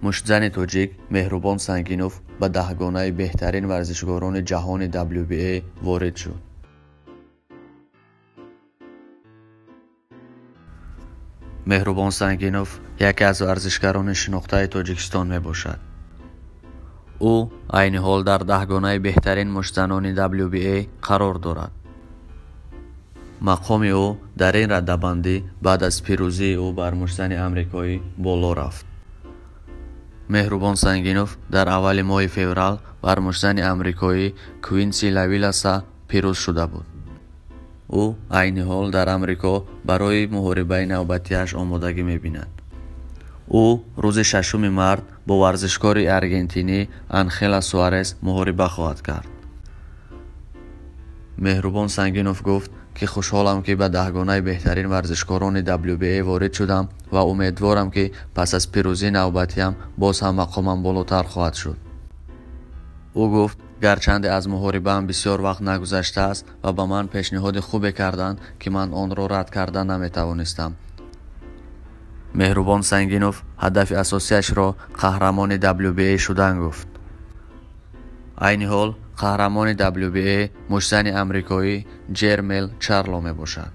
муштзани тоҷик Меҳрубон Сангинов ба даҳгонаи беҳтарин варзишгорони ҷаҳони WBA ворид шуд. Меҳрубон Сангинов яке аз варзишгарони шинохтаи Тоҷикистон мебошад. ӯ айни ҳол дар даҳгонаи беҳтарин муштзанони WBA қарор дорад. мақоми ӯ дар ин раддабандӣ баъд аз пирӯзии ӯ бар муштзани амрикоӣ боло рафт. Меҳрубон Сангинов дар аввали моҳи феврал бар муштзани амрикоӣ Квинси Лавиласа пирӯз шуда буд. ӯ айни ҳол дар амрико барои муҳорибаи навбатиаш омодагӣ мебинад. ӯ рӯзи 6 март бо варзишкори аргентинӣ Анхела Суарес муҳориба хоҳад кард. Меҳрубон Сангинов гуфт ки хушҳолам ки ба даҳгонаи беҳтарин варзишгорони WBA ворид шудам ва умедворам ки пас аз пирӯзии навбатиам боз ҳам мақомам болотар хоҳад шуд. ӯ гуфт гарчанде аз муҳорибаам бисёр вақт нагузаштааст ва ба ман пешниҳоди хубе карданд ки ман онро рад карда наметавонистам. Меҳрубон Сангинов ҳадафи асосиашро қаҳрамони WBA шудан гуфт. айни ҳол қаҳрамони WBA муштзани амрикоӣ Ҷермел Чарло мебошад.